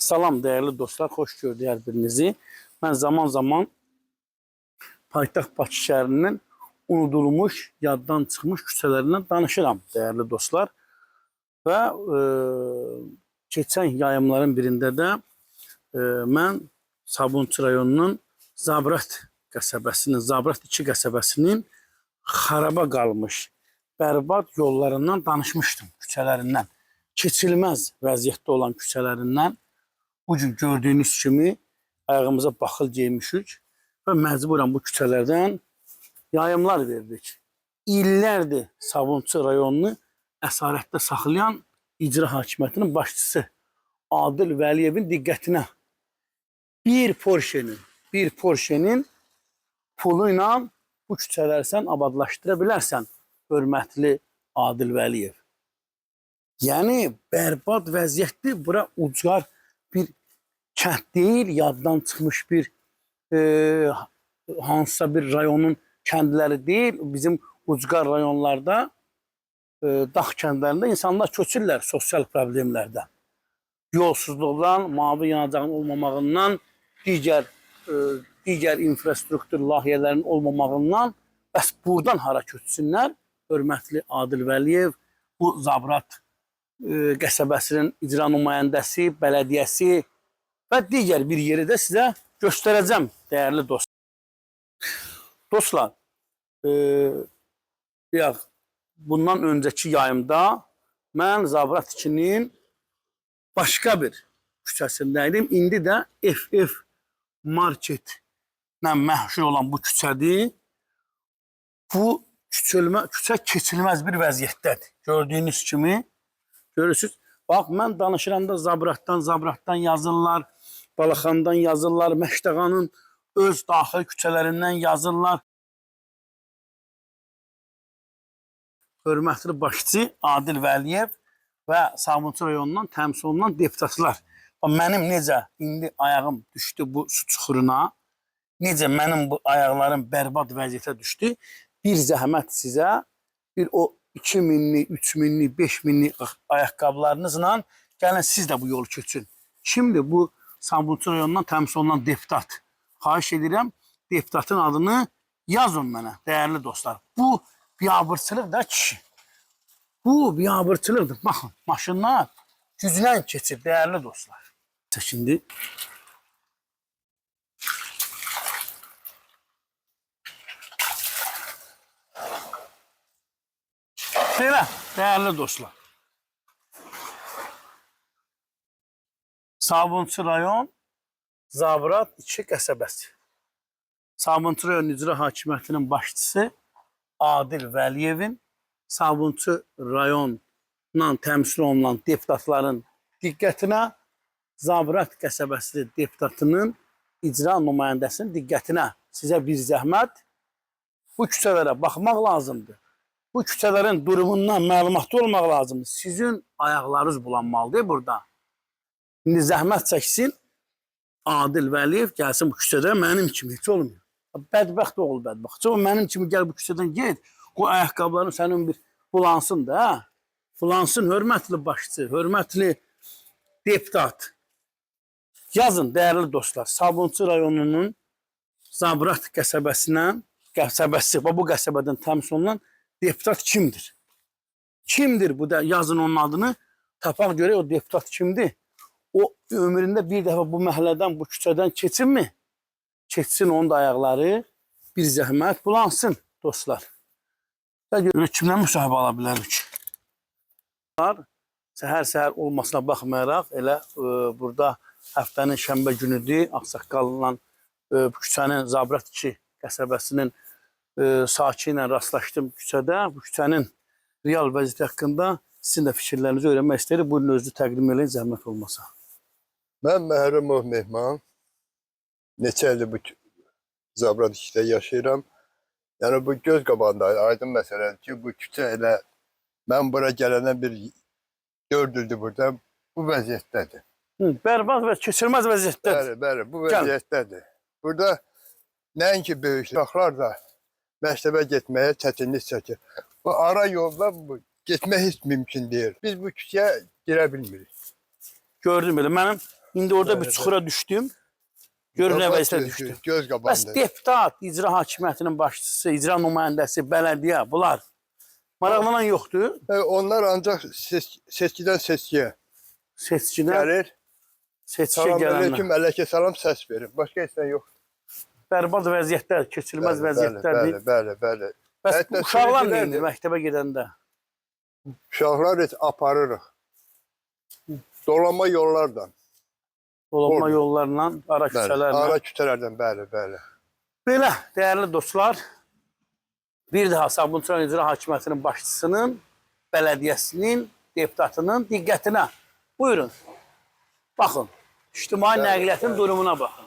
Salam değerli dostlar, hoş gördük hər birinizi. Mən zaman zaman paytaxt Bakı şəhərinin unudulmuş, yaddan çıxmış küçələrindən danışıram değerli dostlar. Və keçən yayımların birində də mən Sabunçu rayonunun Zabrat qəsəbəsinin, Zabrat 2 qəsəbəsinin xaraba qalmış, bərbad yollarından danışmışdım, küçələrindən. Keçilməz vəziyyətdə olan küçələrindən. Bugün gördüğünüz kimi ayağımıza baxıl giymişik və məcburen bu küçələrdən yayımlar verdik. İllərdir Sabunçu rayonunu əsarətdə saxlayan icra hakimiyyətinin başçısı Adil Vəliyevin diqqətinə bir Porsche'nin pulu ilə bu küçələri sən abadlaşdıra bilərsən, hörmətli Adil Vəliyev. Yəni bərbad vəziyyətli, bura ucqar bir kənd deyil, yaddan çıxmış bir hansısa bir rayonun kəndləri deyil. Bizim ucqar rayonlarda, dağ kəndlərində insanlar köçürlər sosial problemlərdən. Yolsuzluqdan, mavi yanacağın olmamağından, digər infrastruktur layihələrinin olmamağından, bəs buradan hara köçsünlər? Hörmətli Adil Vəliyev, bu Zabrat qəsəbəsinin icra nümayəndəsi, bələdiyyəsi və digər bir yeri də sizə göstərəcəm, dəyərli dostlar. Dostlar, bundan öncəki yayımda mən Zabrat 2-nin başqa bir küçəsindəydim. İndi də FF Marketlə məşhur olan bu küçədir. Bu küçə keçilməz bir vəziyyətdədir. Gördüyünüz kimi. Görürsünüz. Bax, mən danışıramda Zabratdan yazırlar, Balaxandan yazırlar, Məştəqanın öz daxil küçələrindən yazırlar. Hörmətli başçı Adil Vəliyev və Sabunçu rayonundan təmsil olunan deputatlar. Mənim necə indi ayağım düşdü bu su çuxuruna, necə mənim bu ayaqlarım bərbad vəziyyətə düşdü, bir zəhmət sizə, bir o 2000'li, 3000'li, 5000'li ayakkabılarınızla gəlin siz də bu yolu keçin. Şimdi bu Sabunçu rayonundan təmsil olunan deputat. Xahiş edirəm, deputatın adını yazın mənə, dəyərli dostlar. Bu biabırçılıq da kişi. Bu biabırçılıqdır. Baxın, maşınlar güclə keçir, dəyərli dostlar. Şimdi belə, dəyərli dostlar. Sabunçu rayon Zabrat 2 qəsəbəsi. Sabunçu rayon icra hakimiyyətinin başçısı Adil Vəliyevin Sabunçu rayondan təmsil olunan deputatların diqqətinə, Zabrat qəsəbəsi deputatının icra nümayəndəsinin diqqətinə sizə bir zəhmət bu küçələrə baxmaq lazımdır. Bu küçələrin durumundan məlumatlı olmaq lazımdır. Sizin ayaqlarınız bulanmalıdır burada. İndi zəhmət çəksin, Adil Vəliyev gəlsin bu küçədə, mənim kimi heç olmuyor. Bədbəxt oğul bədbəxt. O mənim kimi gəl bu küçədən get, o ayaqqabıların sənin bir bulansın da, hə? Bulansın, hörmətli başçı, hörmətli deputat. Yazın, dəyərli dostlar, Sabunçu rayonunun Zabrat qəsəbəsi, bu qəsəbədən təmsil olunan deputat kimdir? Kimdir bu da? Yazın onun adını, tapaq görək o deputat kimdir? O ömründə bir dəfə bu məhəllədən, bu küçədən keçinmi? Keçsin onun da ayaqları, bir zəhmət bulansın dostlar. Kimdən müsahibə ala bilərik? Səhər olmasına baxmayaraq, elə burada həftənin şənbə günüdür, Ağsaqqalla küçənin Zabrat 2 qəsəbəsinin sakini ilə rastlaşdım küçədə. Bu küçənin real vəziyyəti haqqında sizin də fikirlərinizi öyrənmək istəyir. Buyurun, özünüzü təqdim edin, zəhmət olmasa. Mən Məhrəmov Mehman. Neçə ildir bu Zabrat 2-də yaşayıram. Yəni bu göz qabağında aydın məsələdir ki, bu küçə elə mən bura gələnə bir 4 ildir burada bu vəziyyətdədir. Bərbad və keçilməz vəziyyətdədir. Bəli, bu vəziyyətdədir. Burada nəinki böyük uşaqlar da məktəbə getməyə çətinlik çəkir. Bu ara yolda getmək heç mümkün deyil. Biz bu küçəyə girə bilmirik. Gördüm belə, mənim İndi orada bir Bəli, çuxura düşdüm. Görün nə vəziyyətə düşdüm. Göz Bəs qabağında. deputat, icra hakimiyyətinin başçısı, icra nümayəndəsi, bələdiyyə, bunlar maraqlanan yoxdur. Onlar ancaq seçkidən seçkiyə Seçkidən gəlir. seçkiyə Salam gələnlər. aleyküm, əleyke salam səs verir. Başqa heç nə yox. Bərbad vəziyyətlər, keçilməz vəziyyətlərdir. Bəli. Bəs Hətta uşaqlar sürücülər neyindir də- məktəbə gedəndə? Uşaqlar heç aparırıq. Dolama yollardan. Dolanma Orada. yollarla, ara Bəli. küçələrlə. Ara küçələrdən, bəli. Belə, dəyərli dostlar, bir daha Sabunçu rayon icra hakimiyyətinin başçısının, bələdiyyəsinin, deputatının diqqətinə. Buyurun, baxın, ictimai nəqliyyatın durumuna baxın.